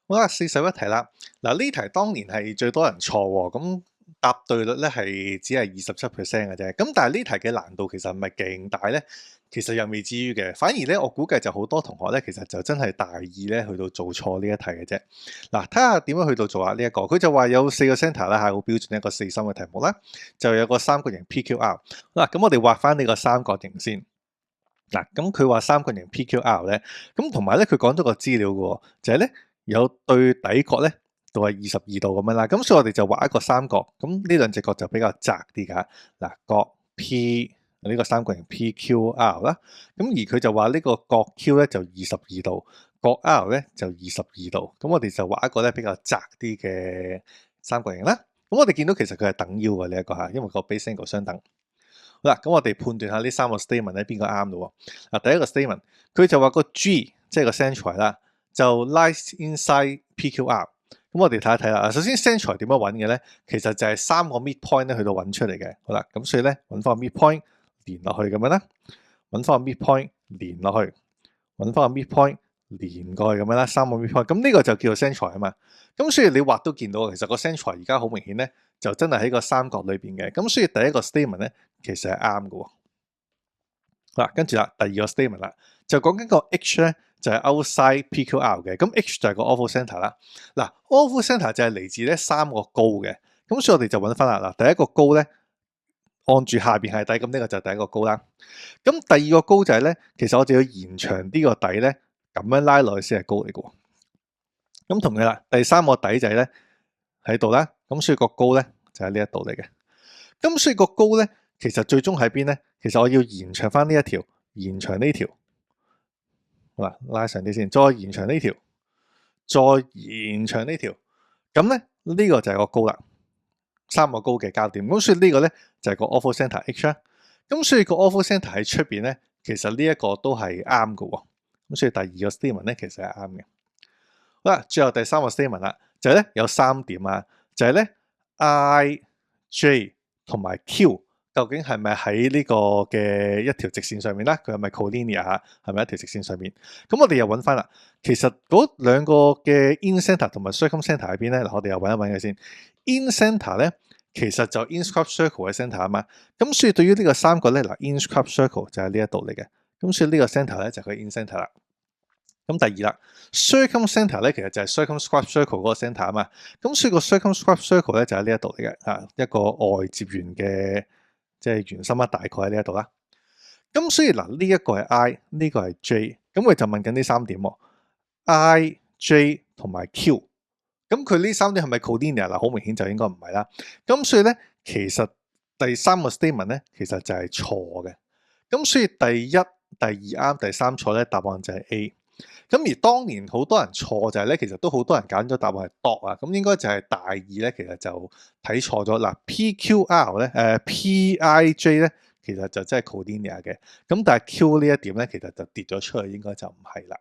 好啦，41題啦。嗱，呢題當年係最多人錯喎，咁答對率咧係只係27%嘅啫。咁但係呢題嘅難度其實唔係勁大咧，其實又未至於嘅。反而咧，我估計就好多同學咧，其實就真係大意咧去到做錯呢一題嘅啫。嗱，睇下點樣去到做下呢一個。佢就話有4個 centre 啦，係好標準一個4心嘅題目啦，就有個三角形 PQR。嗱，咁我哋畫翻呢個三角形先。嗱，咁佢話三角形 PQR 咧，咁同埋咧佢講咗個資料嘅喎，就係咧有對底角咧都係22度咁樣啦，咁所以我哋就畫一個三角，咁呢兩隻角就比較窄啲㗎。嗱，角 P 呢個三角形 PQR 啦，咁而佢就話呢個角 Q 咧就22度，角 R 咧就22度，咁我哋就畫一個咧比較窄啲嘅三角形啦。咁我哋見到其實佢係等腰嘅呢一個嚇，因為個 base angle 相等。好啦，咁我哋判斷下呢三個 statement 咧邊個啱咯喎？第一個 statement 佢就話個 G 即係個 centroid 啦，就 lies inside PQR。咁我哋睇一睇啦。首先 centroid 點樣揾嘅咧？其實就係三個 midpoint 咧去到揾出嚟嘅。好啦，咁所以咧揾翻個 midpoint 連落去咁樣啦，揾翻個 midpoint 連落去，揾翻個 midpoint 連過去咁樣啦，三個 midpoint。咁呢個就叫做 centroid 啊嘛。咁所以你畫都見到，其實個 centroid 而家好明顯咧，就真係喺個三角裏邊嘅。咁所以第一個 statement 咧，其實係啱嘅喎。嗱，跟住啦，第二個 statement 啦，就講緊個 H 咧，就係 outside PQR 嘅。咁 H 就係個 oval centre 啦。嗱，oval centre 就係嚟自咧三個高嘅。咁所以我哋就揾翻啦。嗱，第一個高咧，按住下邊係底，咁呢個就係第一個高啦。咁第二個高就係咧，其實我哋要延長啲個底咧，咁樣拉落去先係高嚟嘅喎。咁同樣啦，第三個底就係咧喺度啦。咁所以個高咧就喺呢一度嚟嘅。咁所以個高咧，其實最終喺邊咧？其實我要延長翻呢一條，延長呢條，好啦，拉長啲先，再延長呢條，再延長呢條，咁咧呢個就係個高啦，三個高嘅交點。咁所以呢個咧就係個 oval centre H 啦。咁所以個 oval centre 喺出邊咧，其實呢一個都係啱嘅喎。咁所以第二個 statement 咧其實係啱嘅。好啦，最後第三個 statement 啦，就係咧有3點啊，就係咧 I、J 同埋 Q 究竟係咪喺呢個嘅一條直線上面咧？佢係咪 collinear 嚇？係咪一條直線上面？咁我哋又揾翻啦。其實嗰兩個嘅 in centre 同埋 circum centre 喺邊咧？嗱，我哋又揾一揾佢先。in centre 咧，其實就 inscribed circle 嘅 centre 啊嘛。咁所以對於呢個三角咧，嗱 inscribed circle 就喺呢一度嚟嘅。咁所以呢個 centre 咧就係佢 in centre 啦。咁第二啦 circum centre 咧其實就係 circumscribed circle 嗰個 centre 啊嘛，咁所以個 circumscribed circle 咧就喺呢一度嚟嘅嚇，一個外接圓嘅即係圓心啦，大概喺呢一度啦。咁所以嗱呢一個係 I， 呢個係 J， 咁佢就問緊呢3點喎 ，I、J 同埋 Q， 咁佢呢3點係咪 collinear 嗱？好明顯就應該唔係啦。咁所以咧其實第三個 statement 咧其實就係錯嘅。咁所以第一、第二啱，第三錯咧，答案就係 A。咁而當年好多人錯就係咧，其實都好多人揀咗答案係 dot 啊，咁應該就係大二咧，其實就睇錯咗嗱。PQR 咧，PIJ 咧，其實就真係 collinear 嘅，咁但係 Q 呢一點咧，其實就跌咗出去，應該就唔係啦。